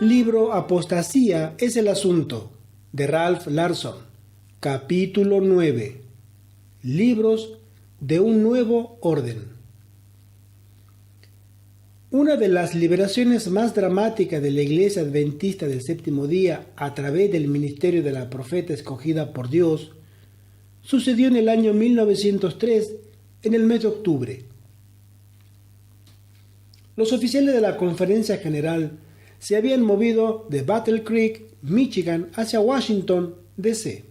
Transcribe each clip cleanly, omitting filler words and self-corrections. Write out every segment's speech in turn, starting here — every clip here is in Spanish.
Libro Apostasía es el asunto, de Ralph Larson. Capítulo 9. Libros de un nuevo orden. Una de las liberaciones más dramáticas de la Iglesia Adventista del Séptimo Día a través del ministerio de la profeta escogida por Dios sucedió en el año 1903, en el mes de octubre. Los oficiales de la Conferencia General se habían movido de Battle Creek, Michigan, hacia Washington, D.C.,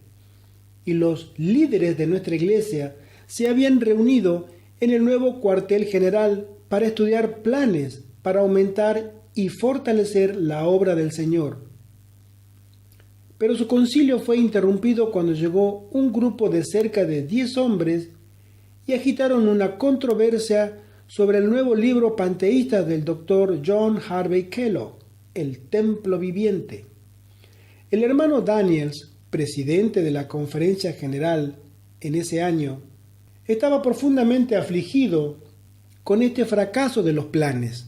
y los líderes de nuestra iglesia se habían reunido en el nuevo cuartel general para estudiar planes para aumentar y fortalecer la obra del Señor. Pero su concilio fue interrumpido cuando llegó un grupo de cerca de 10 hombres y agitaron una controversia sobre el nuevo libro panteísta del Dr. John Harvey Kellogg, El Templo Viviente. El hermano Daniels, presidente de la Conferencia General en ese año, estaba profundamente afligido con este fracaso de los planes.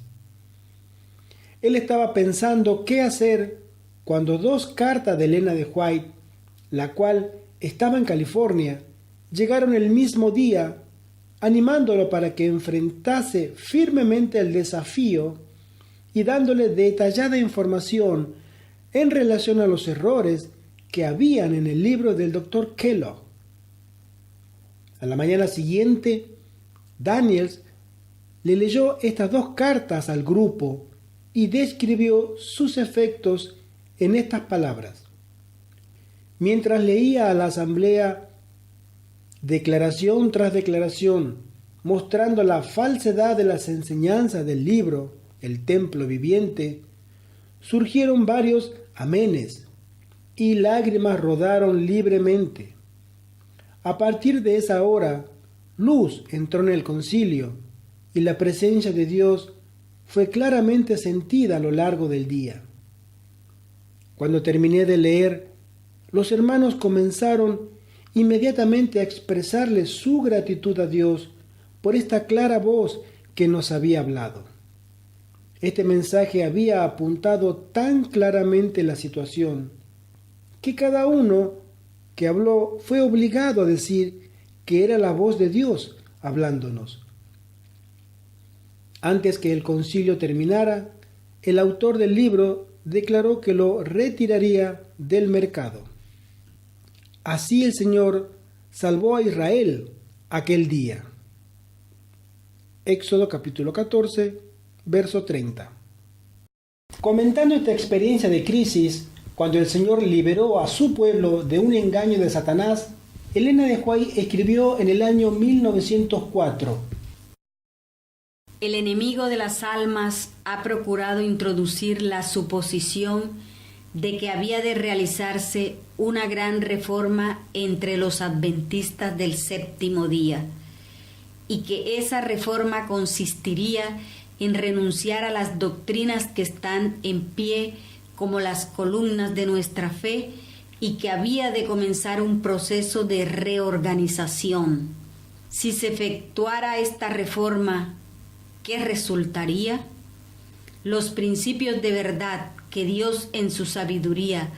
Él estaba pensando qué hacer cuando 2 cartas de Elena de White, la cual estaba en California, llegaron el mismo día, animándolo para que enfrentase firmemente el desafío y dándole detallada información en relación a los errores que habían en el libro del Dr. Kellogg. A la mañana siguiente, Daniels le leyó estas 2 cartas al grupo y describió sus efectos en estas palabras. Mientras leía a la asamblea declaración tras declaración, mostrando la falsedad de las enseñanzas del libro, El Templo Viviente, surgieron varios amenes y lágrimas rodaron libremente. A partir de esa hora, luz entró en el concilio y la presencia de Dios fue claramente sentida a lo largo del día. Cuando terminé de leer, los hermanos comenzaron inmediatamente a expresarle su gratitud a Dios por esta clara voz que nos había hablado. Este mensaje había apuntado tan claramente la situación que cada uno que habló fue obligado a decir que era la voz de Dios hablándonos. Antes que el concilio terminara, el autor del libro declaró que lo retiraría del mercado. Así el Señor salvó a Israel aquel día. Éxodo capítulo 14, verso 30. Comentando esta experiencia de crisis, cuando el Señor liberó a su pueblo de un engaño de Satanás, Elena de White escribió en el año 1904: El enemigo de las almas ha procurado introducir la suposición de que había de realizarse una gran reforma entre los adventistas del séptimo día, y que esa reforma consistiría en renunciar a las doctrinas que están en pie como las columnas de nuestra fe, y que había de comenzar un proceso de reorganización. Si se efectuara esta reforma, ¿qué resultaría? Los principios de verdad que Dios en su sabiduría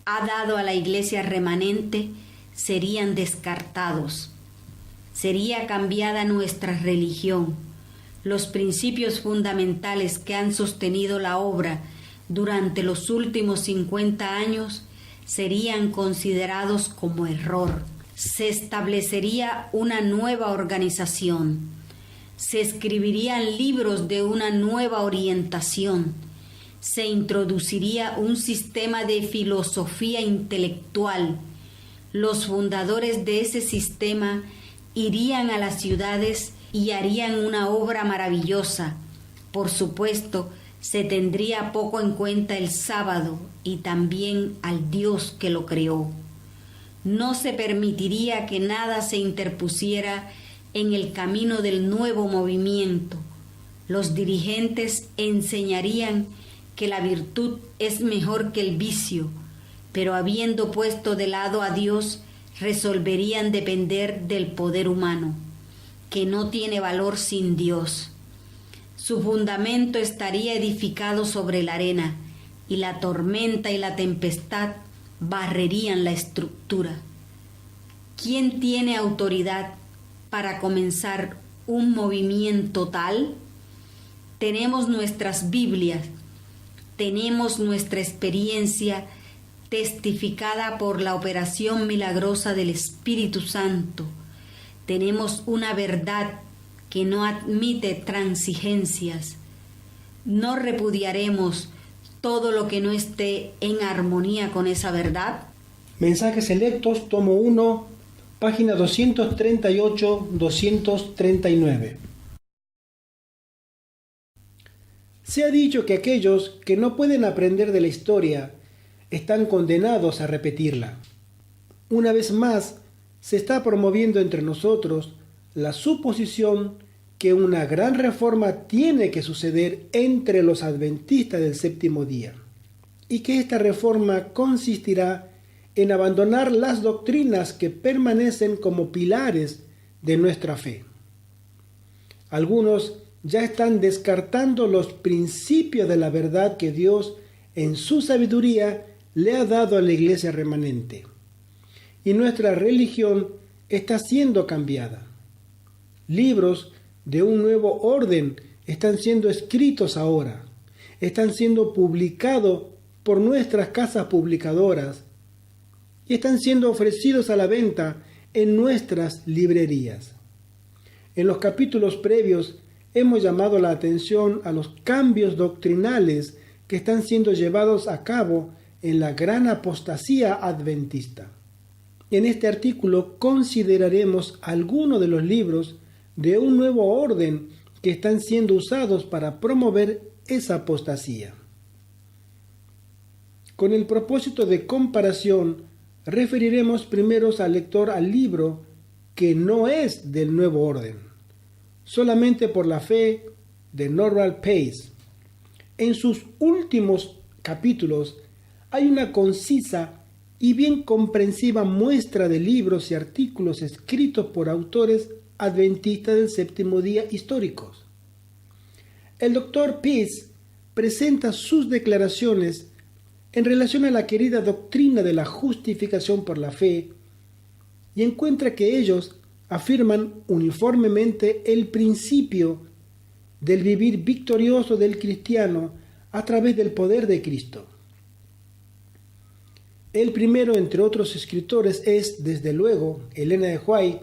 ha dado a la iglesia remanente serían descartados. Sería cambiada nuestra religión. Los principios fundamentales que han sostenido la obra durante los últimos 50 años serían considerados como error. Se establecería una nueva organización. Se escribirían libros de una nueva orientación. Se introduciría un sistema de filosofía intelectual. Los fundadores de ese sistema irían a las ciudades y harían una obra maravillosa. Por supuesto, se tendría poco en cuenta el sábado y también al Dios que lo creó. No se permitiría que nada se interpusiera en el camino del nuevo movimiento. Los dirigentes enseñarían que la virtud es mejor que el vicio, pero habiendo puesto de lado a Dios, resolverían depender del poder humano, que no tiene valor sin Dios. Su fundamento estaría edificado sobre la arena, y la tormenta y la tempestad barrerían la estructura. ¿Quién tiene autoridad para comenzar un movimiento tal? Tenemos nuestras Biblias, tenemos nuestra experiencia testificada por la operación milagrosa del Espíritu Santo. Tenemos una verdad que no admite transigencias. No repudiaremos todo lo que no esté en armonía con esa verdad. Mensajes selectos, tomo 1, página 238-239. Se ha dicho que aquellos que no pueden aprender de la historia están condenados a repetirla. Una vez más, se está promoviendo entre nosotros la suposición que una gran reforma tiene que suceder entre los adventistas del séptimo día, y que esta reforma consistirá en abandonar las doctrinas que permanecen como pilares de nuestra fe. Algunos ya están descartando los principios de la verdad que Dios en su sabiduría le ha dado a la iglesia remanente, y nuestra religión está siendo cambiada. Libros de un nuevo orden están siendo escritos ahora, están siendo publicados por nuestras casas publicadoras y están siendo ofrecidos a la venta en nuestras librerías. En los capítulos previos hemos llamado la atención a los cambios doctrinales que están siendo llevados a cabo en la gran apostasía adventista. En este artículo consideraremos algunos de los libros de un nuevo orden que están siendo usados para promover esa apostasía. Con el propósito de comparación, referiremos primero al lector al libro que no es del nuevo orden, solamente por la fe de Norval Pace. En sus últimos capítulos hay una concisa y bien comprensiva muestra de libros y artículos escritos por autores adventistas del séptimo día históricos. El Dr. Peace presenta sus declaraciones en relación a la querida doctrina de la justificación por la fe y encuentra que ellos afirman uniformemente el principio del vivir victorioso del cristiano a través del poder de Cristo. El primero, entre otros escritores, es, desde luego, Elena de White,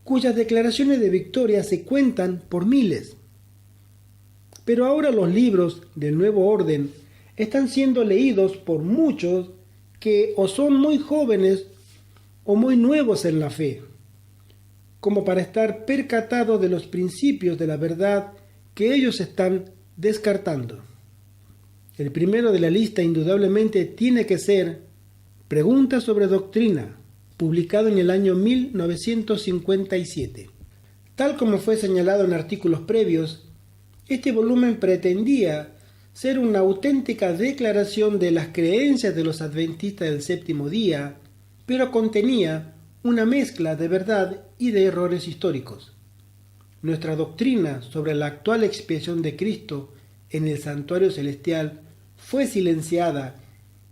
cuyas declaraciones de victoria se cuentan por miles. Pero ahora los libros del Nuevo Orden están siendo leídos por muchos que o son muy jóvenes o muy nuevos en la fe, como para estar percatados de los principios de la verdad que ellos están descartando. El primero de la lista indudablemente tiene que ser Preguntas sobre Doctrina, publicado en el año 1957. Tal como fue señalado en artículos previos, este volumen pretendía ser una auténtica declaración de las creencias de los adventistas del séptimo día, pero contenía una mezcla de verdad y de errores históricos. Nuestra doctrina sobre la actual expiación de Cristo en el santuario celestial fue silenciada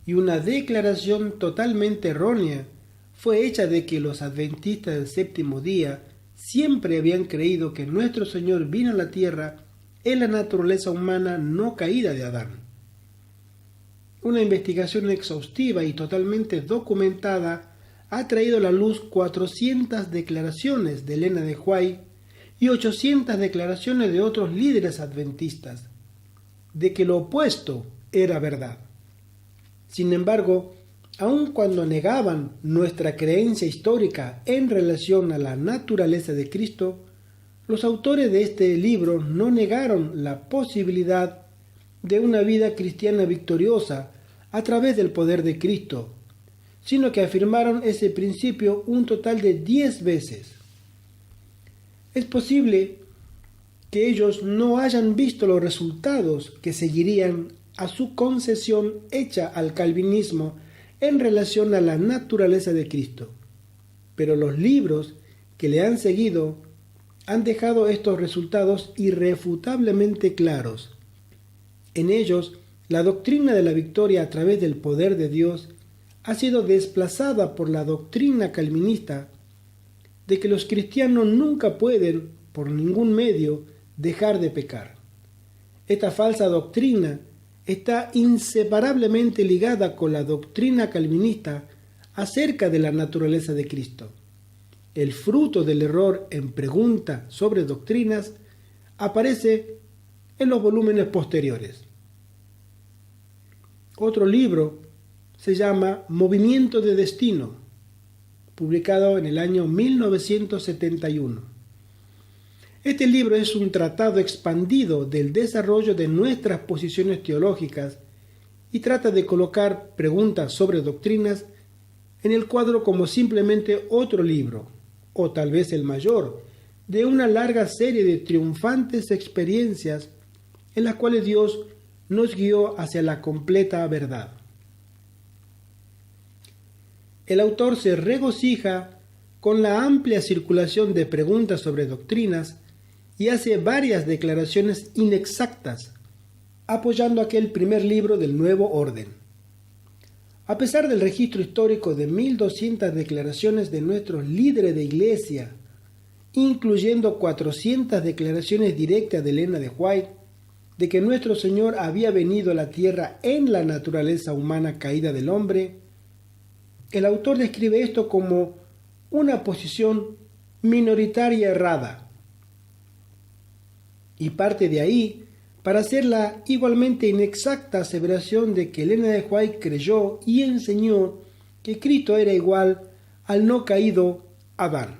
y una declaración totalmente errónea fue hecha de que los adventistas del séptimo día siempre habían creído que nuestro Señor vino a la tierra en la naturaleza humana no caída de Adán. Una investigación exhaustiva y totalmente documentada ha traído a la luz 400 declaraciones de Elena de White y 800 declaraciones de otros líderes adventistas de que lo opuesto era verdad. Sin embargo, aun cuando negaban nuestra creencia histórica en relación a la naturaleza de Cristo, los autores de este libro no negaron la posibilidad de una vida cristiana victoriosa a través del poder de Cristo, sino que afirmaron ese principio un total de 10 veces. Es posible que ellos no hayan visto los resultados que seguirían a su concesión hecha al calvinismo en relación a la naturaleza de Cristo, pero los libros que le han seguido han dejado estos resultados irrefutablemente claros. En ellos, la doctrina de la victoria a través del poder de Dios ha sido desplazada por la doctrina calvinista de que los cristianos nunca pueden, por ningún medio, dejar de pecar. Esta falsa doctrina está inseparablemente ligada con la doctrina calvinista acerca de la naturaleza de Cristo. El fruto del error en pregunta sobre doctrinas aparece en los volúmenes posteriores. Otro libro se llama Movimiento de Destino, publicado en el año 1971. Este libro es un tratado expandido del desarrollo de nuestras posiciones teológicas y trata de colocar preguntas sobre doctrinas en el cuadro como simplemente otro libro, o tal vez el mayor, de una larga serie de triunfantes experiencias en las cuales Dios nos guió hacia la completa verdad. El autor se regocija con la amplia circulación de preguntas sobre doctrinas y hace varias declaraciones inexactas, apoyando aquel primer libro del Nuevo Orden. A pesar del registro histórico de 1200 declaraciones de nuestros líderes de iglesia, incluyendo 400 declaraciones directas de Elena de White, de que nuestro Señor había venido a la tierra en la naturaleza humana caída del hombre, el autor describe esto como una posición minoritaria errada, y parte de ahí para hacer la igualmente inexacta aseveración de que Elena de White creyó y enseñó que Cristo era igual al no caído Adán.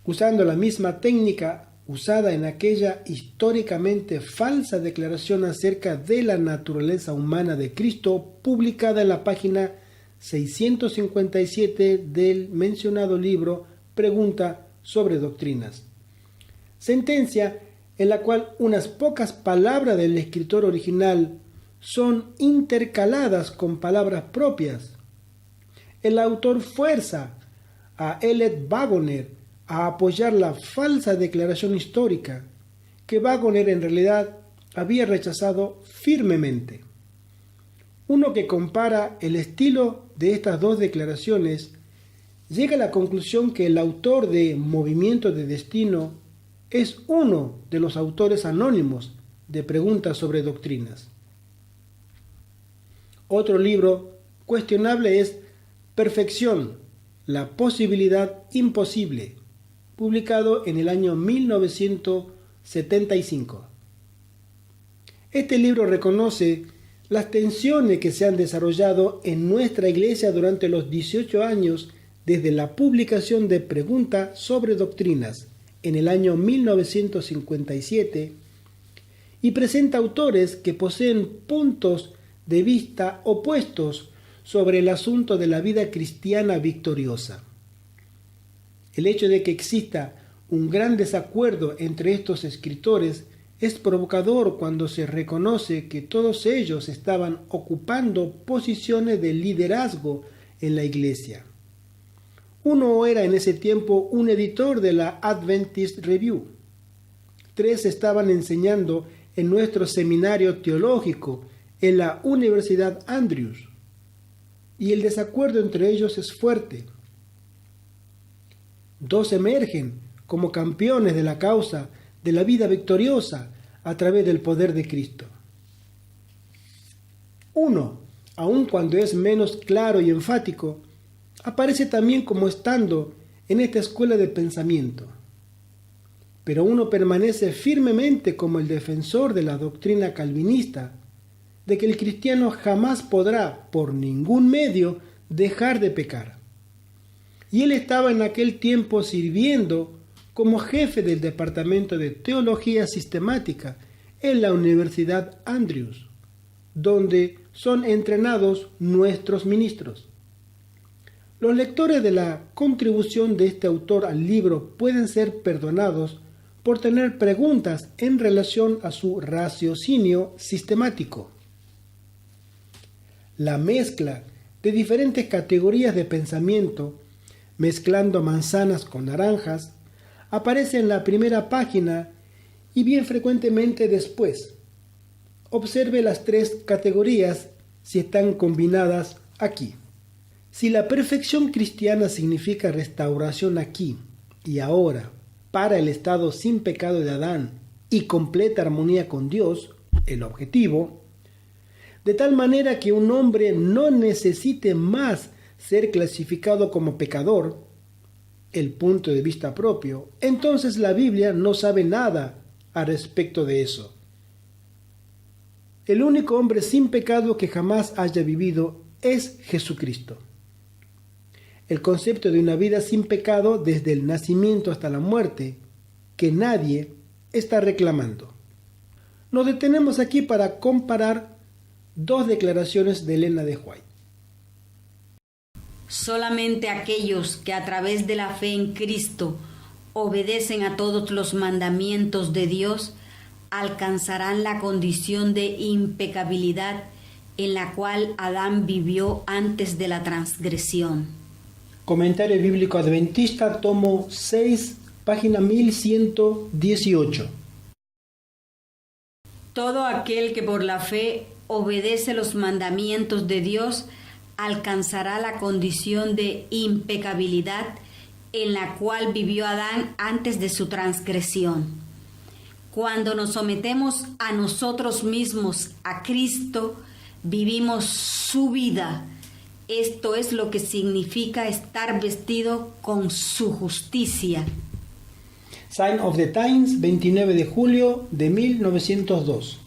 Usando la misma técnica usada en aquella históricamente falsa declaración acerca de la naturaleza humana de Cristo, publicada en la página 657 del mencionado libro Pregunta sobre Doctrinas. Sentencia en la cual unas pocas palabras del escritor original son intercaladas con palabras propias. El autor fuerza a Elliot Wagoner a apoyar la falsa declaración histórica que Wagoner en realidad había rechazado firmemente. Uno que compara el estilo de estas dos declaraciones llega a la conclusión que el autor de Movimiento de Destino es uno de los autores anónimos de Preguntas sobre Doctrinas. Otro libro cuestionable es Perfección, la posibilidad imposible, publicado en el año 1975. Este libro reconoce las tensiones que se han desarrollado en nuestra iglesia durante los 18 años desde la publicación de Preguntas sobre Doctrinas en el año 1957 y presenta autores que poseen puntos de vista opuestos sobre el asunto de la vida cristiana victoriosa. El hecho de que exista un gran desacuerdo entre estos escritores es provocador cuando se reconoce que todos ellos estaban ocupando posiciones de liderazgo en la iglesia. Uno era en ese tiempo un editor de la Adventist Review. 3 estaban enseñando en nuestro seminario teológico en la Universidad Andrews, y el desacuerdo entre ellos es fuerte. 2 emergen como campeones de la causa de la vida victoriosa a través del poder de Cristo. 1, aun cuando es menos claro y enfático, aparece también como estando en esta escuela de pensamiento. Pero uno permanece firmemente como el defensor de la doctrina calvinista, de que el cristiano jamás podrá, por ningún medio, dejar de pecar. Y él estaba en aquel tiempo sirviendo como jefe del Departamento de Teología Sistemática en la Universidad Andrews, donde son entrenados nuestros ministros. Los lectores de la contribución de este autor al libro pueden ser perdonados por tener preguntas en relación a su raciocinio sistemático. La mezcla de diferentes categorías de pensamiento, mezclando manzanas con naranjas, aparece en la primera página y bien frecuentemente después. observe las tres categorías si están combinadas aquí. Si la perfección cristiana significa restauración aquí y ahora para el estado sin pecado de Adán y completa armonía con Dios, el objetivo, de tal manera que un hombre no necesite más ser clasificado como pecador, el punto de vista propio, entonces la Biblia no sabe nada al respecto de eso. El único hombre sin pecado que jamás haya vivido es Jesucristo. El concepto de una vida sin pecado desde el nacimiento hasta la muerte, que nadie está reclamando. Nos detenemos aquí para comparar dos declaraciones de Elena de White. Solamente aquellos que a través de la fe en Cristo obedecen a todos los mandamientos de Dios alcanzarán la condición de impecabilidad en la cual Adán vivió antes de la transgresión. Comentario Bíblico Adventista, tomo 6, página 1118. Todo aquel que por la fe obedece los mandamientos de Dios alcanzará la condición de impecabilidad en la cual vivió Adán antes de su transgresión. Cuando nos sometemos a nosotros mismos, a Cristo, vivimos su vida. Esto es lo que significa estar vestido con su justicia. Sign of the Times, 29 de julio de 1902.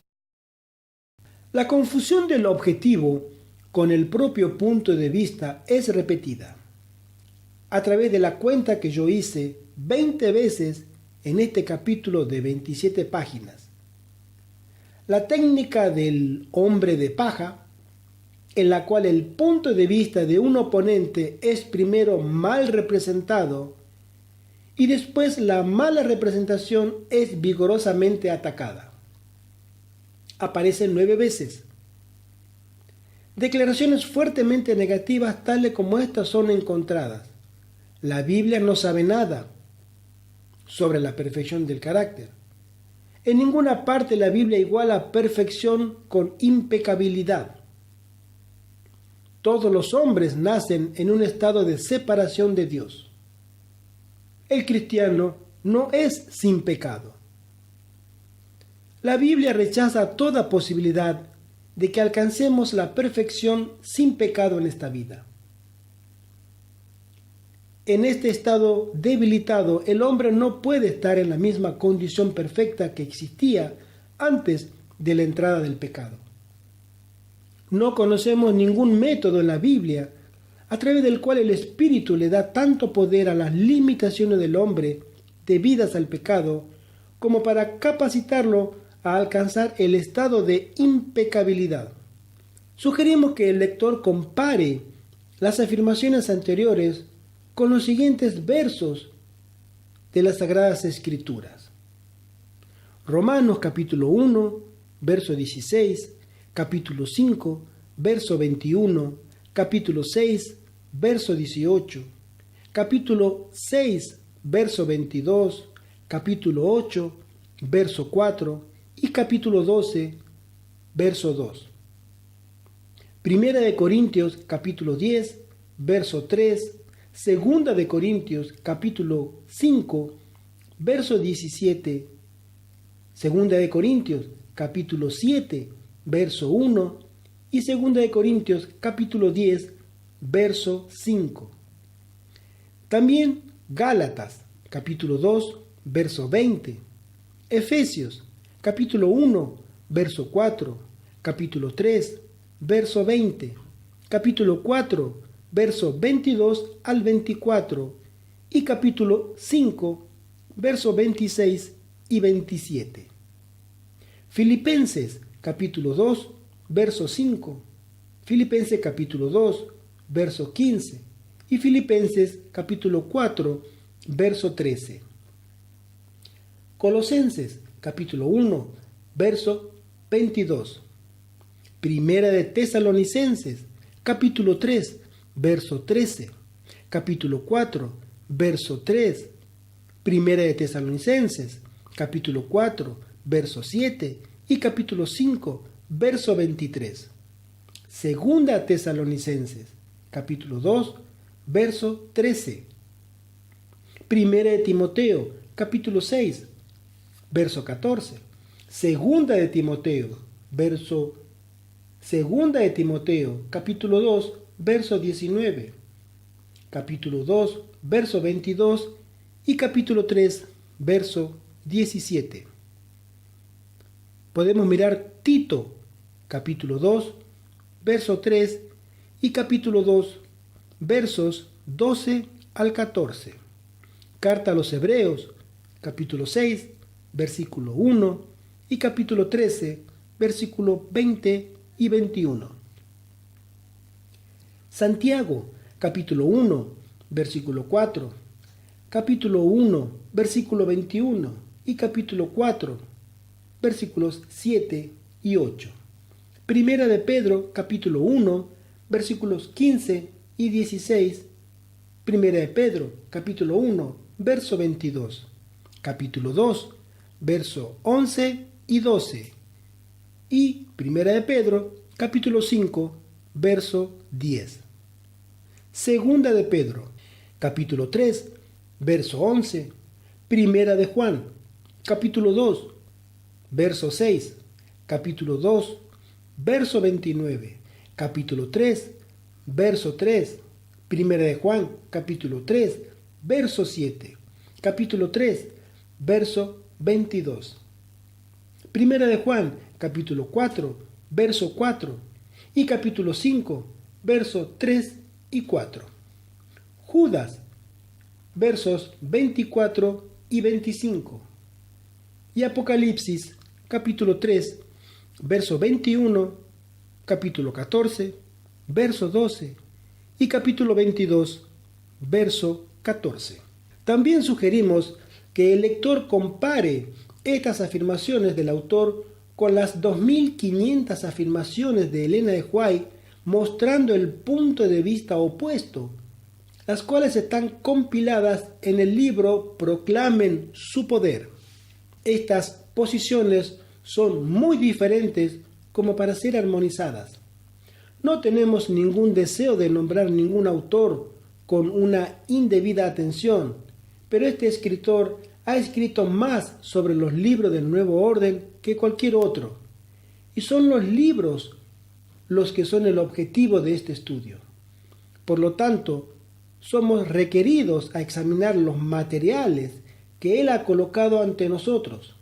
La confusión del objetivo con el propio punto de vista es repetida. A través de la cuenta que yo hice 20 veces en este capítulo de 27 páginas. La técnica del hombre de paja, en la cual el punto de vista de un oponente es primero mal representado y después la mala representación es vigorosamente atacada. Aparece 9 veces. Declaraciones fuertemente negativas tales como estas son encontradas. La Biblia no sabe nada sobre la perfección del carácter. En ninguna parte la Biblia iguala perfección con impecabilidad. Todos los hombres nacen en un estado de separación de Dios. El cristiano no es sin pecado. La Biblia rechaza toda posibilidad de que alcancemos la perfección sin pecado en esta vida. En este estado debilitado, el hombre no puede estar en la misma condición perfecta que existía antes de la entrada del pecado. No conocemos ningún método en la Biblia a través del cual el Espíritu le da tanto poder a las limitaciones del hombre debidas al pecado como para capacitarlo a alcanzar el estado de impecabilidad. Sugerimos que el lector compare las afirmaciones anteriores con los siguientes versos de las Sagradas Escrituras. Romanos capítulo 1, verso 16, capítulo 5, verso 21, capítulo 6, verso 18, capítulo 6, verso 22, capítulo 8, verso 4 y capítulo 12, verso 2. Primera de Corintios capítulo 10, verso 3, Segunda de Corintios capítulo 5, verso 17, Segunda de Corintios capítulo 7, verso 1 y Segunda de Corintios capítulo 10, verso 5. También Gálatas capítulo 2, verso 20, Efesios capítulo 1, verso 4, capítulo 3, verso 20, capítulo 4, verso 22 al 24 y capítulo 5, verso 26 y 27. Filipenses capítulo 2, verso 5, Filipenses capítulo 2, verso 15 y Filipenses capítulo 4, verso 13. Colosenses capítulo 1, verso 22. Primera de Tesalonicenses capítulo 3, verso 13, capítulo 4, verso 3, Primera de Tesalonicenses, capítulo 4, verso 7 y capítulo 5, verso 23. Segunda a Tesalonicenses, capítulo 2, verso 13. Primera de Timoteo, capítulo 6, verso 14. Segunda de Timoteo, capítulo 2, verso 19. Capítulo 2, verso 22 y capítulo 3, verso 17. Podemos mirar Tito, capítulo 2, verso 3 y capítulo 2, versos 12 al 14. Carta a los Hebreos, capítulo 6, versículo 1 y capítulo 13, versículo 20 y 21. Santiago, capítulo 1, versículo 4, capítulo 1, versículo 21 y capítulo 4, versículos 7 y 8. Primera de Pedro, capítulo 1, versículos 15 y 16. Primera de Pedro, capítulo 1, verso 22. Capítulo 2, verso 11 y 12. Y Primera de Pedro, capítulo 5, verso 10. Segunda de Pedro, capítulo 3, verso 11. Primera de Juan, capítulo 2, verso 6. Capítulo 2, verso 29. Capítulo 3, verso 3. Primera de Juan, capítulo 3, verso 7. Capítulo 3, verso 22. Primera de Juan, capítulo 4, verso 4. Y capítulo 5, verso 3 y 4. Judas, versos 24 y 25. Y Apocalipsis, capítulo 3, verso 21, capítulo 14, verso 12 y capítulo 22, verso 14. También sugerimos que el lector compare estas afirmaciones del autor con las 2500 afirmaciones de Elena de White, mostrando el punto de vista opuesto, las cuales están compiladas en el libro Proclamen su poder. Estas posiciones son muy diferentes como para ser armonizadas. No tenemos ningún deseo de nombrar ningún autor con una indebida atención, pero este escritor ha escrito más sobre los libros del Nuevo Orden que cualquier otro, y son los libros los que son el objetivo de este estudio. Por lo tanto, somos requeridos a examinar los materiales que él ha colocado ante nosotros.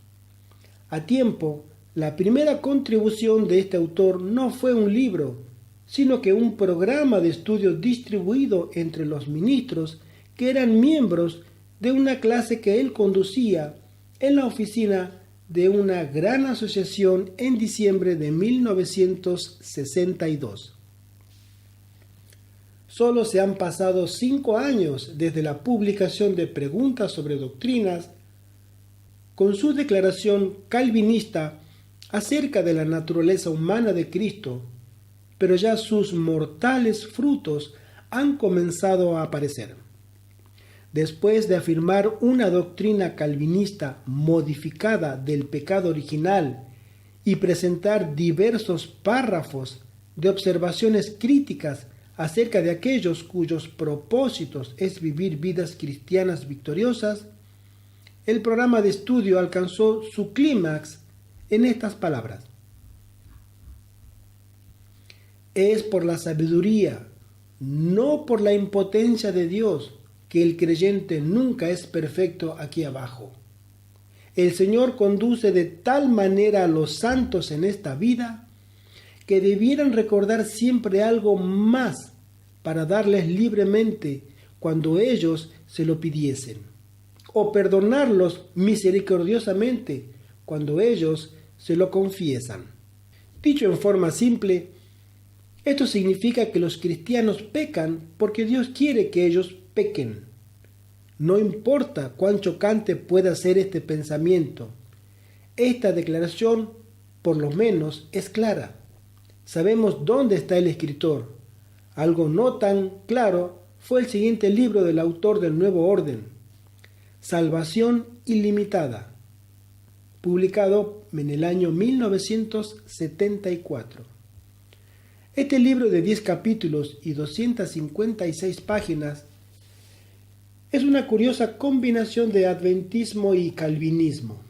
A tiempo, la primera contribución de este autor no fue un libro, sino que un programa de estudio distribuido entre los ministros que eran miembros de una clase que él conducía en la oficina de una gran asociación en diciembre de 1962. Solo se han pasado 5 años desde la publicación de Preguntas sobre Doctrinas, con su declaración calvinista acerca de la naturaleza humana de Cristo, pero ya sus mortales frutos han comenzado a aparecer. Después de afirmar una doctrina calvinista modificada del pecado original y presentar diversos párrafos de observaciones críticas acerca de aquellos cuyos propósitos es vivir vidas cristianas victoriosas, el programa de estudio alcanzó su clímax en estas palabras: es por la sabiduría, no por la impotencia de Dios, que el creyente nunca es perfecto aquí abajo. El Señor conduce de tal manera a los santos en esta vida que debieran recordar siempre algo más para darles libremente cuando ellos se lo pidiesen, o perdonarlos misericordiosamente cuando ellos se lo confiesan. Dicho en forma simple, esto significa que los cristianos pecan porque Dios quiere que ellos pequen. No importa cuán chocante pueda ser este pensamiento, esta declaración, por lo menos, es clara. Sabemos dónde está el escritor. Algo no tan claro fue el siguiente libro del autor del Nuevo Orden: Salvación ilimitada. publicado en el año 1974. Este libro de 10 capítulos y 256 páginas es una curiosa combinación de adventismo y calvinismo,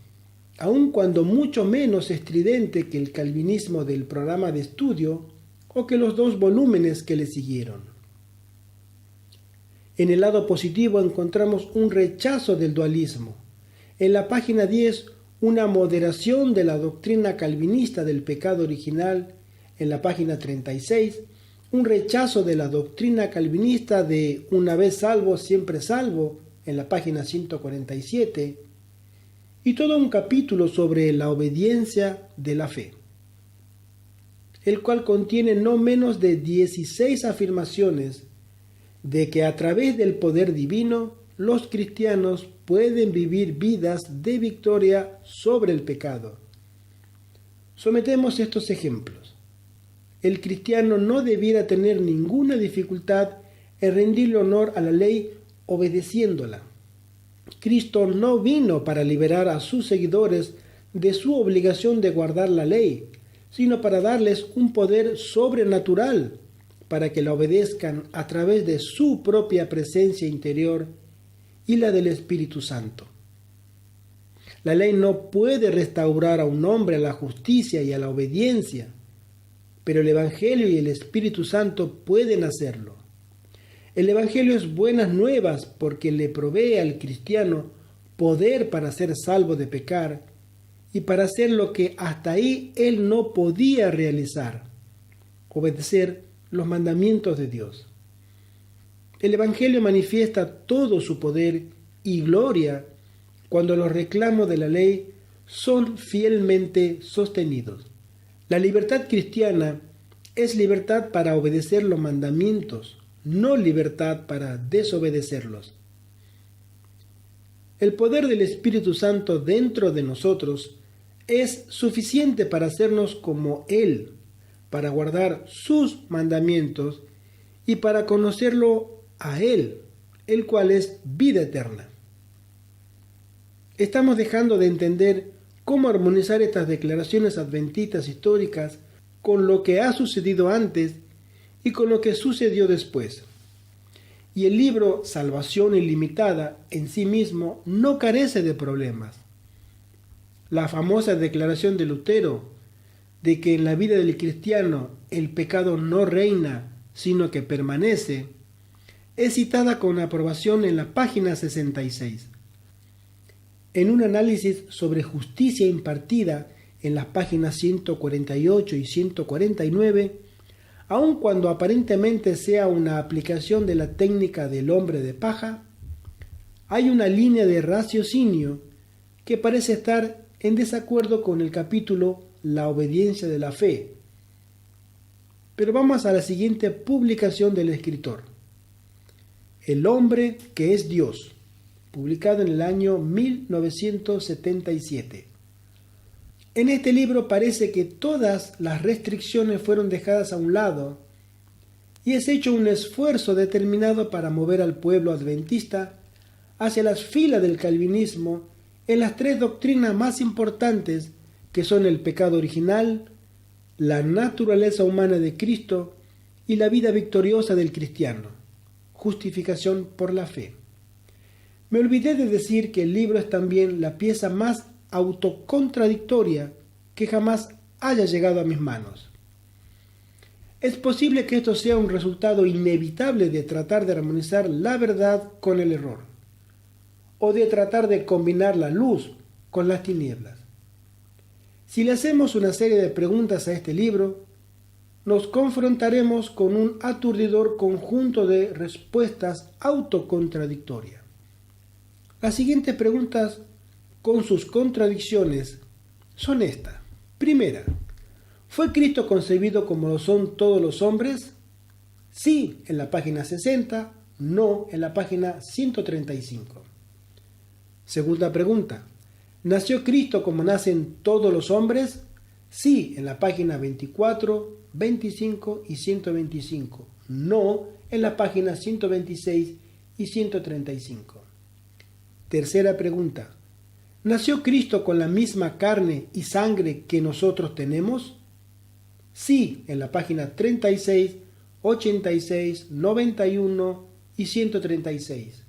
aun cuando mucho menos estridente que el calvinismo del programa de estudio o que los 2 volúmenes que le siguieron. En el lado positivo encontramos un rechazo del dualismo. En la página 10, una moderación de la doctrina calvinista del pecado original. En la página 36, un rechazo de la doctrina calvinista de una vez salvo, siempre salvo, en la página 147, y todo un capítulo sobre la obediencia de la fe, el cual contiene no menos de 16 afirmaciones de que a través del poder divino los cristianos pueden vivir vidas de victoria sobre el pecado. Sometemos estos ejemplos. El cristiano no debiera tener ninguna dificultad en rendirle honor a la ley obedeciéndola. Cristo no vino para liberar a sus seguidores de su obligación de guardar la ley, sino para darles un poder sobrenatural para que la obedezcan a través de su propia presencia interior y la del Espíritu Santo. La ley no puede restaurar a un hombre a la justicia y a la obediencia, pero el Evangelio y el Espíritu Santo pueden hacerlo. El Evangelio es buenas nuevas porque le provee al cristiano poder para ser salvo de pecar y para hacer lo que hasta ahí él no podía realizar, obedecer los mandamientos de Dios. El Evangelio manifiesta todo su poder y gloria cuando los reclamos de la ley son fielmente sostenidos. La libertad cristiana es libertad para obedecer los mandamientos, no libertad para desobedecerlos. El poder del Espíritu Santo dentro de nosotros es suficiente para hacernos como Él, para guardar sus mandamientos y para conocerlo a Él, el cual es vida eterna. Estamos dejando de entender cómo armonizar estas declaraciones adventistas históricas con lo que ha sucedido antes y con lo que sucedió después. Y el libro Salvación Ilimitada en sí mismo no carece de problemas. La famosa declaración de Lutero de que en la vida del cristiano el pecado no reina, sino que permanece, es citada con aprobación en la página 66. En un análisis sobre justicia impartida en las páginas 148 y 149, aun cuando aparentemente sea una aplicación de la técnica del hombre de paja, hay una línea de raciocinio que parece estar en desacuerdo con el capítulo La obediencia de la fe. Pero vamos a la siguiente publicación del escritor. El hombre que es Dios, publicado en el año 1977. En este libro parece que todas las restricciones fueron dejadas a un lado y es hecho un esfuerzo determinado para mover al pueblo adventista hacia las filas del calvinismo en las 3 doctrinas más importantes que son el pecado original, la naturaleza humana de Cristo y la vida victoriosa del cristiano, justificación por la fe. Me olvidé de decir que el libro es también la pieza más autocontradictoria que jamás haya llegado a mis manos. Es posible que esto sea un resultado inevitable de tratar de armonizar la verdad con el error, o de tratar de combinar la luz con las tinieblas. Si le hacemos una serie de preguntas a este libro, nos confrontaremos con un aturdidor conjunto de respuestas autocontradictorias. Las siguientes preguntas, con sus contradicciones, son estas. Primera, ¿fue Cristo concebido como lo son todos los hombres? Sí, en la página 60, no, en la página 135. Segunda pregunta, ¿nació Cristo como nacen todos los hombres? Sí, en la página 24, 25 y 125. No, en la página 126 y 135. Tercera pregunta, ¿Nació Cristo con la misma carne y sangre que nosotros tenemos? Sí, en la página 36, 86, 91 y 136.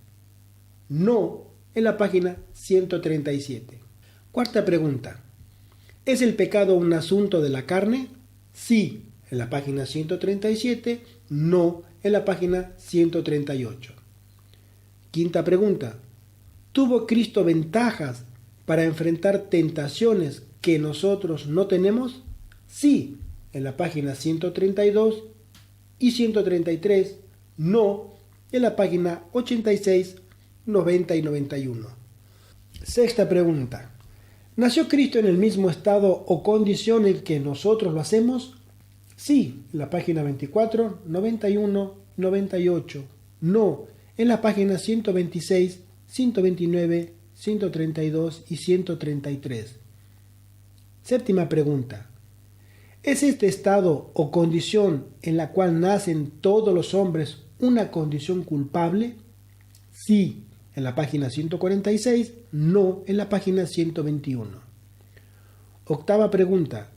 No, en la página 137. Cuarta pregunta. ¿Es el pecado un asunto de la carne? Sí, en la página 137. No, en la página 138. Quinta pregunta. ¿Tuvo Cristo ventajas para enfrentar tentaciones que nosotros no tenemos? Sí, en la página 132 y 133. No, en la página 86, 90 y 91. Sexta pregunta. ¿Nació Cristo en el mismo estado o condición en que nosotros lo hacemos? Sí, en la página 24, 91, 98. No, en la página 126, 129, 132 y 133. Séptima pregunta. ¿Es este estado o condición en la cual nacen todos los hombres una condición culpable? Sí, en la página 146, no, en la página 121. Octava pregunta.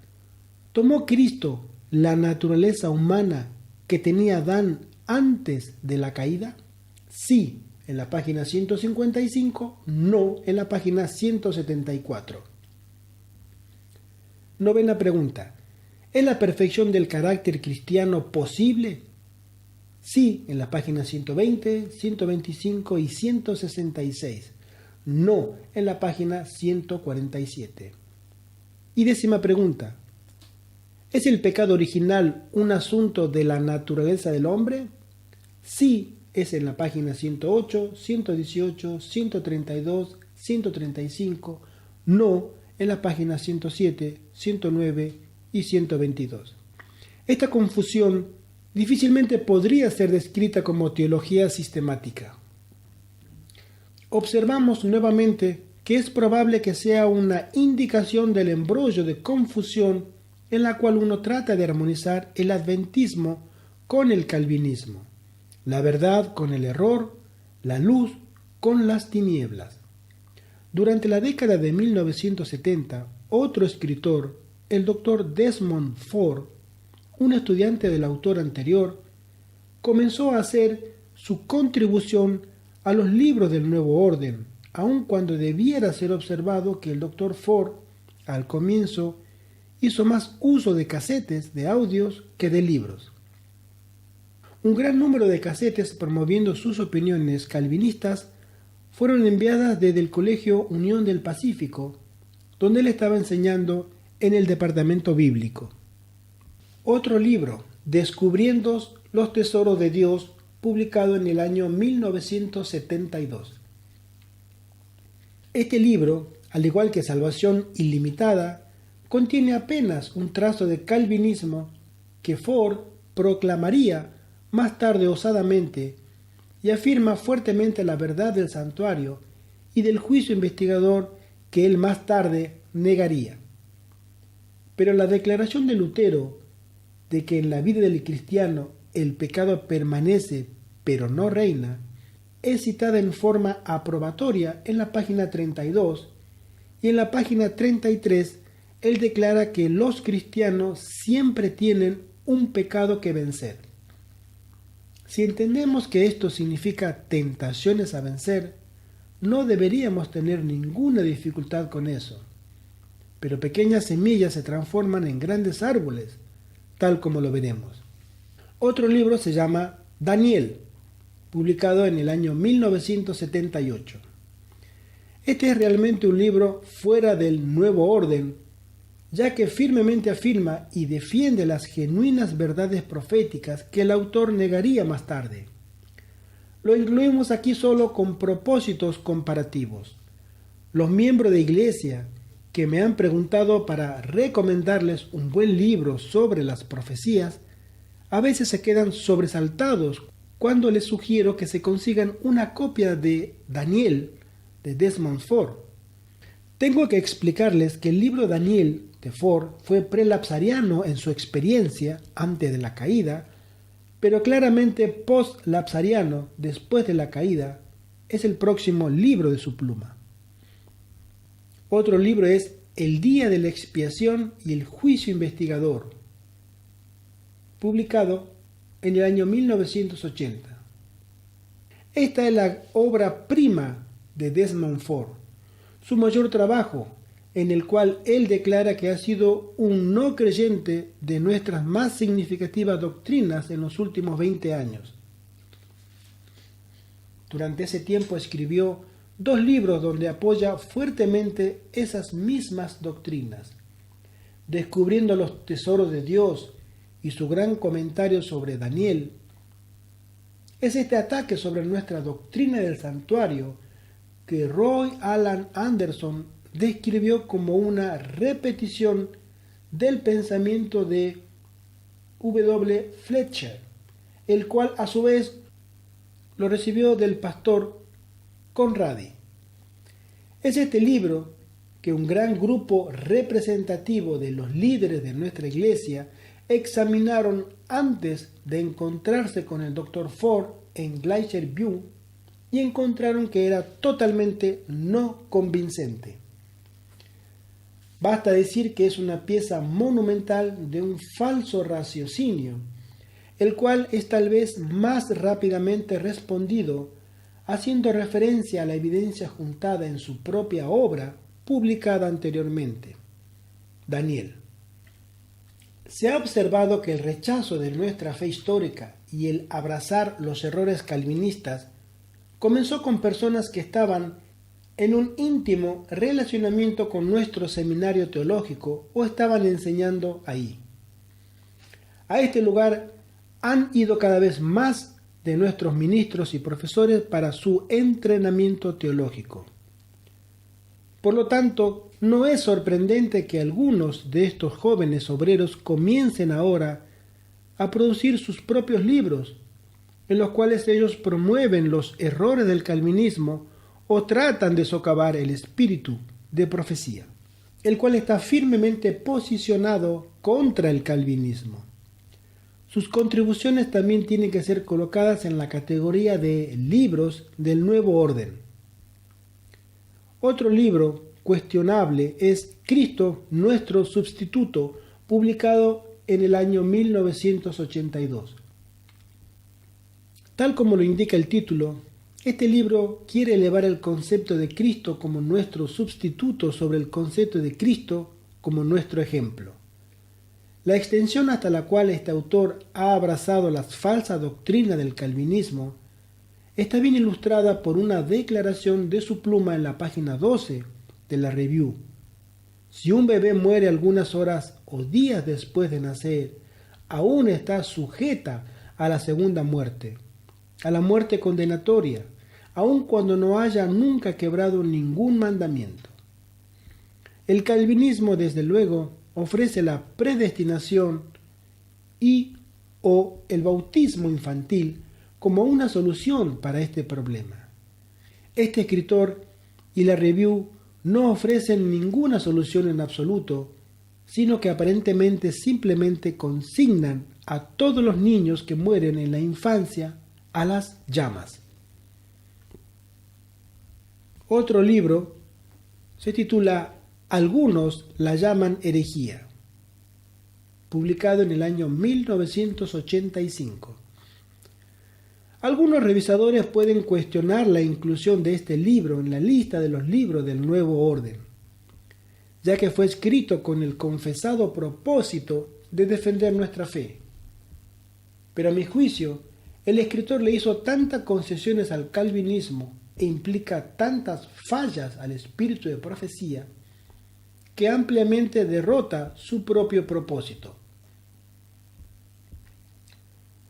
¿Tomó Cristo la naturaleza humana que tenía Adán antes de la caída? Sí, en la página 155, no, en la página 174. Novena pregunta. ¿Es la perfección del carácter cristiano posible? Sí, en la página 120, 125 y 166. No, en la página 147. Y décima pregunta. ¿Es el pecado original un asunto de la naturaleza del hombre? Sí, es en la página 108, 118, 132, 135. No, en la página 107, 109 y 122. Esta confusión difícilmente podría ser descrita como teología sistemática. Observamos nuevamente que es probable que sea una indicación del embrollo de confusión en la cual uno trata de armonizar el adventismo con el calvinismo, la verdad con el error, la luz con las tinieblas. Durante la década de 1970, otro escritor, el Dr. Desmond Ford, un estudiante del autor anterior, comenzó a hacer su contribución a los libros del Nuevo Orden, aun cuando debiera ser observado que el Dr. Ford, al comienzo, hizo más uso de casetes de audios que de libros. Un gran número de casetes promoviendo sus opiniones calvinistas fueron enviadas desde el Colegio Unión del Pacífico, donde él estaba enseñando en el departamento bíblico. Otro libro, Descubriendo los tesoros de Dios, publicado en el año 1972. Este libro, al igual que Salvación Ilimitada, contiene apenas un trazo de calvinismo que Ford proclamaría más tarde osadamente y afirma fuertemente la verdad del santuario y del juicio investigador que él más tarde negaría. Pero la declaración de Lutero de que en la vida del cristiano el pecado permanece pero no reina, es citada en forma aprobatoria en la página 32 y en la página 33 él declara que los cristianos siempre tienen un pecado que vencer. Si entendemos que esto significa tentaciones a vencer, no deberíamos tener ninguna dificultad con eso. Pero pequeñas semillas se transforman en grandes árboles, tal como lo veremos. Otro libro se llama Daniel, publicado en el año 1978. Este es realmente un libro fuera del Nuevo Orden, ya que firmemente afirma y defiende las genuinas verdades proféticas que el autor negaría más tarde. Lo incluimos aquí solo con propósitos comparativos. Los miembros de iglesia que me han preguntado para recomendarles un buen libro sobre las profecías, a veces se quedan sobresaltados cuando les sugiero que se consigan una copia de Daniel de Desmond Ford. Tengo que explicarles que el libro Daniel de Ford fue prelapsariano en su experiencia antes de la caída, pero claramente post-lapsariano después de la caída. Es el próximo libro de su pluma. Otro libro es El día de la expiación y el juicio investigador, publicado en el año 1980. Esta es la obra prima de Desmond Ford, su mayor trabajo, en el cual él declara que ha sido un no creyente de nuestras más significativas doctrinas en los últimos 20 años. Durante ese tiempo escribió 2 libros donde apoya fuertemente esas mismas doctrinas, Descubriendo los tesoros de Dios y su gran comentario sobre Daniel. Es este ataque sobre nuestra doctrina del santuario que Roy Alan Anderson describió como una repetición del pensamiento de W. Fletcher, el cual a su vez lo recibió del pastor Conradi. Es este libro que un gran grupo representativo de los líderes de nuestra iglesia examinaron antes de encontrarse con el Dr. Ford en Glacier View y encontraron que era totalmente no convincente. Basta decir que es una pieza monumental de un falso raciocinio, el cual es tal vez más rápidamente respondido haciendo referencia a la evidencia juntada en su propia obra publicada anteriormente, Daniel. Se ha observado que el rechazo de nuestra fe histórica y el abrazar los errores calvinistas comenzó con personas que estaban en un íntimo relacionamiento con nuestro seminario teológico o estaban enseñando ahí. A este lugar han ido cada vez más de nuestros ministros y profesores para su entrenamiento teológico. Por lo tanto, no es sorprendente que algunos de estos jóvenes obreros comiencen ahora a producir sus propios libros, en los cuales ellos promueven los errores del calvinismo o tratan de socavar el espíritu de profecía, el cual está firmemente posicionado contra el calvinismo. Sus contribuciones también tienen que ser colocadas en la categoría de libros del nuevo orden. Otro libro cuestionable es Cristo, nuestro sustituto, publicado en el año 1982. Tal como lo indica el título, este libro quiere elevar el concepto de Cristo como nuestro sustituto sobre el concepto de Cristo como nuestro ejemplo. La extensión hasta la cual este autor ha abrazado la falsa doctrina del calvinismo está bien ilustrada por una declaración de su pluma en la página 12 de la Review. Si un bebé muere algunas horas o días después de nacer, aún está sujeta a la segunda muerte, a la muerte condenatoria, aun cuando no haya nunca quebrado ningún mandamiento. El calvinismo, desde luego, ofrece la predestinación y o el bautismo infantil como una solución para este problema. Este escritor y la Review no ofrecen ninguna solución en absoluto, sino que aparentemente simplemente consignan a todos los niños que mueren en la infancia a las llamas. Otro libro se titula Algunos la llaman herejía, publicado en el año 1985. Algunos revisadores pueden cuestionar la inclusión de este libro en la lista de los libros del Nuevo Orden, ya que fue escrito con el confesado propósito de defender nuestra fe. Pero a mi juicio, el escritor le hizo tantas concesiones al calvinismo e implica tantas fallas al espíritu de profecía que ampliamente derrota su propio propósito.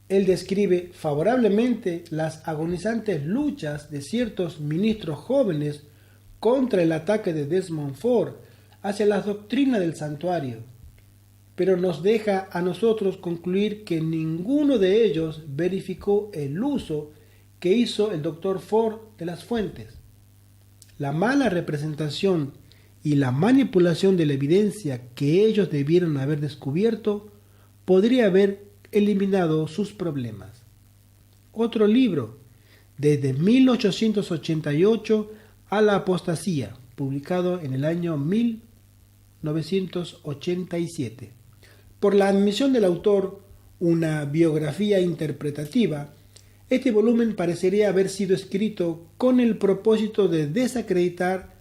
Él describe favorablemente las agonizantes luchas de ciertos ministros jóvenes contra el ataque de Desmond Ford hacia la doctrina del santuario, pero nos deja a nosotros concluir que ninguno de ellos verificó el uso que hizo el Dr. Ford de las fuentes. La mala representación y la manipulación de la evidencia que ellos debieron haber descubierto podría haber eliminado sus problemas. Otro libro, desde 1888 a la apostasía, publicado en el año 1987. Por la admisión del autor, una biografía interpretativa, este volumen parecería haber sido escrito con el propósito de desacreditar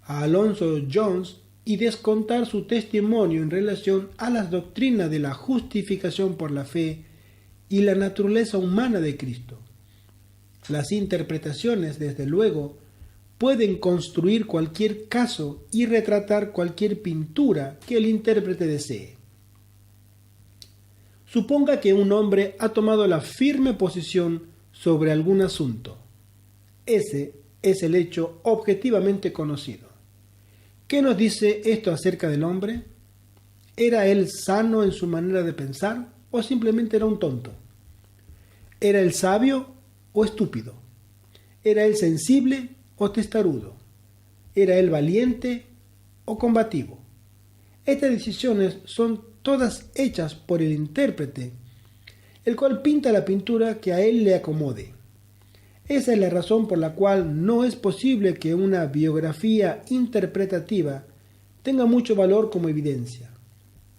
a Alonzo Jones y descontar su testimonio en relación a las doctrinas de la justificación por la fe y la naturaleza humana de Cristo. Las interpretaciones, desde luego, pueden construir cualquier caso y retratar cualquier pintura que el intérprete desee. Suponga que un hombre ha tomado la firme posición sobre algún asunto. Ese es el hecho objetivamente conocido. ¿Qué nos dice esto acerca del hombre? ¿Era él sano en su manera de pensar o simplemente era un tonto? ¿Era él sabio o estúpido? ¿Era él sensible o testarudo? ¿Era él valiente o combativo? Estas decisiones son todas hechas por el intérprete, el cual pinta la pintura que a él le acomode. Esa es la razón por la cual no es posible que una biografía interpretativa tenga mucho valor como evidencia.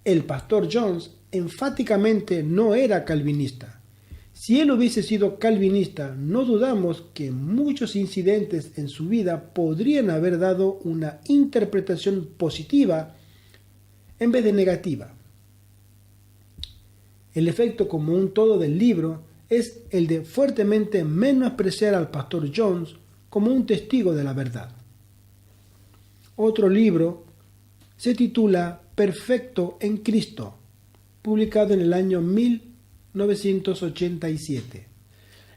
El pastor Jones enfáticamente no era calvinista. Si él hubiese sido calvinista, no dudamos que muchos incidentes en su vida podrían haber dado una interpretación positiva en vez de negativa. El efecto como un todo del libro es el de fuertemente menospreciar al pastor Jones como un testigo de la verdad. Otro libro se titula Perfecto en Cristo, publicado en el año 1987.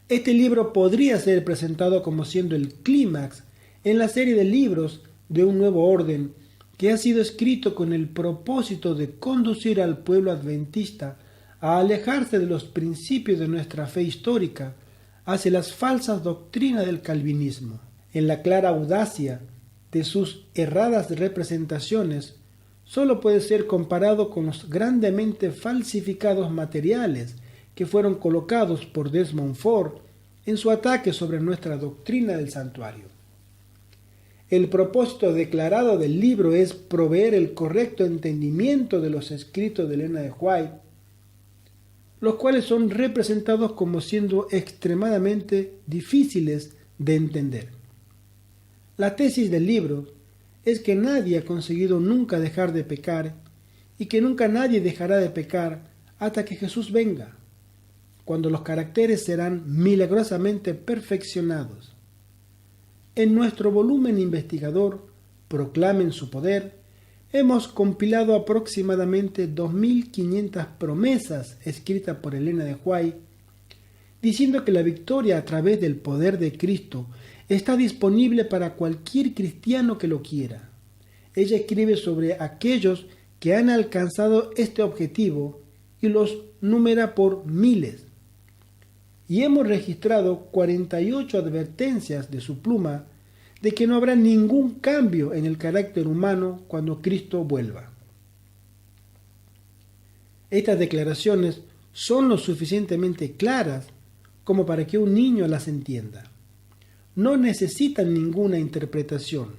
Este libro podría ser presentado como siendo el clímax en la serie de libros de un nuevo orden que ha sido escrito con el propósito de conducir al pueblo adventista a alejarse de los principios de nuestra fe histórica hacia las falsas doctrinas del calvinismo. En la clara audacia de sus erradas representaciones, solo puede ser comparado con los grandemente falsificados materiales que fueron colocados por Desmond Ford en su ataque sobre nuestra doctrina del santuario. El propósito declarado del libro es proveer el correcto entendimiento de los escritos de Elena de White, los cuales son representados como siendo extremadamente difíciles de entender. La tesis del libro es que nadie ha conseguido nunca dejar de pecar y que nunca nadie dejará de pecar hasta que Jesús venga, cuando los caracteres serán milagrosamente perfeccionados. En nuestro volumen investigador, Proclamen su poder, hemos compilado aproximadamente 2.500 promesas escritas por Elena de White, diciendo que la victoria a través del poder de Cristo está disponible para cualquier cristiano que lo quiera. Ella escribe sobre aquellos que han alcanzado este objetivo y los numera por miles. Y hemos registrado 48 advertencias de su pluma de que no habrá ningún cambio en el carácter humano cuando Cristo vuelva. Estas declaraciones son lo suficientemente claras como para que un niño las entienda. No necesitan ninguna interpretación.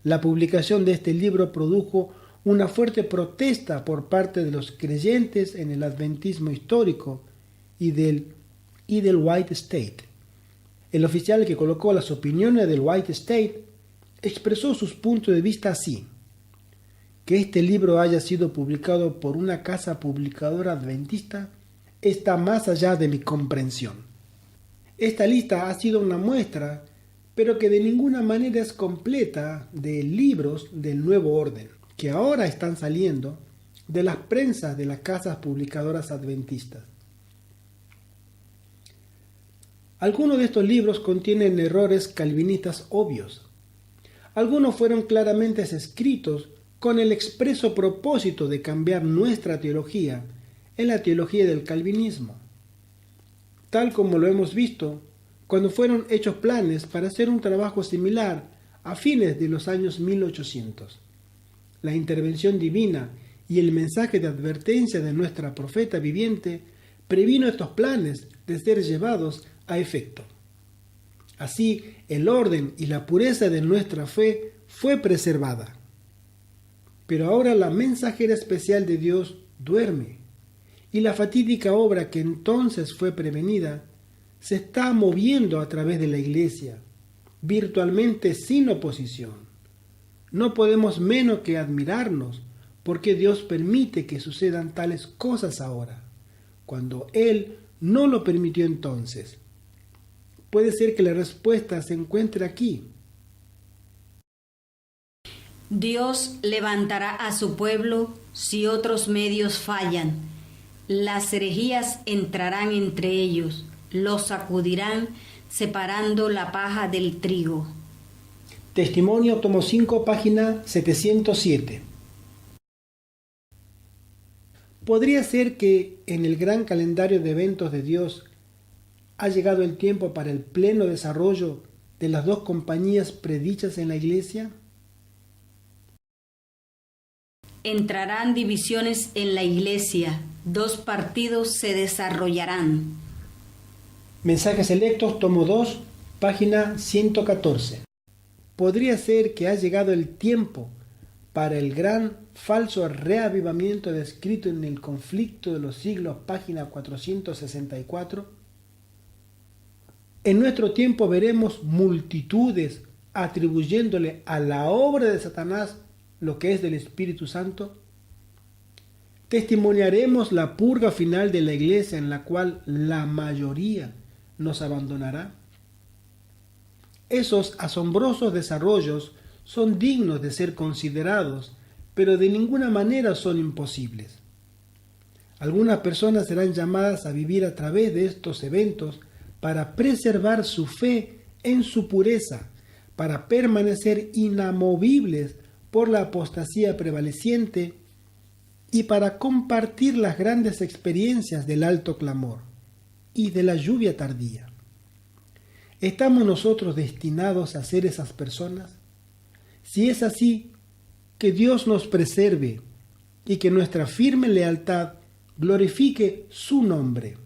La publicación de este libro produjo una fuerte protesta por parte de los creyentes en el adventismo histórico y del White State. El oficial que colocó las opiniones del White State expresó sus puntos de vista así: que este libro haya sido publicado por una casa publicadora adventista está más allá de mi comprensión. Esta lista ha sido una muestra, pero que de ninguna manera es completa, de libros del nuevo orden, que ahora están saliendo de las prensas de las casas publicadoras adventistas. Algunos de estos libros contienen errores calvinistas obvios. Algunos fueron claramente escritos con el expreso propósito de cambiar nuestra teología en la teología del calvinismo, tal como lo hemos visto cuando fueron hechos planes para hacer un trabajo similar a fines de los años 1800. La intervención divina y el mensaje de advertencia de nuestra profeta viviente previno estos planes de ser llevados a efecto. Así, el orden y la pureza de nuestra fe fue preservada. Pero ahora la mensajera especial de Dios duerme, y la fatídica obra que entonces fue prevenida se está moviendo a través de la Iglesia, virtualmente sin oposición. No podemos menos que admirarnos porque Dios permite que sucedan tales cosas ahora, cuando Él no lo permitió entonces. Puede ser que la respuesta se encuentre aquí. Dios levantará a su pueblo si otros medios fallan. Las herejías entrarán entre ellos, los sacudirán separando la paja del trigo. Testimonio, tomo 5, página 707. ¿Podría ser que en el gran calendario de eventos de Dios ha llegado el tiempo para el pleno desarrollo de las dos compañías predichas en la Iglesia? Entrarán divisiones en la Iglesia, dos partidos se desarrollarán. Mensajes selectos, tomo 2, página 114. ¿Podría ser que ha llegado el tiempo para el gran falso reavivamiento descrito en el conflicto de los siglos, página 464? En nuestro tiempo veremos multitudes atribuyéndole a la obra de Satanás lo que es del Espíritu Santo. Testimoniaremos la purga final de la Iglesia en la cual la mayoría nos abandonará. Esos asombrosos desarrollos son dignos de ser considerados, pero de ninguna manera son imposibles. Algunas personas serán llamadas a vivir a través de estos eventos para preservar su fe en su pureza, para permanecer inamovibles por la apostasía prevaleciente y para compartir las grandes experiencias del alto clamor y de la lluvia tardía. ¿Estamos nosotros destinados a ser esas personas? Si es así, que Dios nos preserve y que nuestra firme lealtad glorifique su nombre.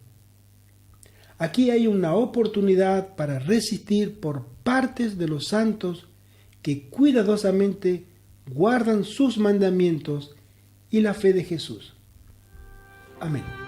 Aquí hay una oportunidad para resistir por partes de los santos que cuidadosamente guardan sus mandamientos y la fe de Jesús. Amén.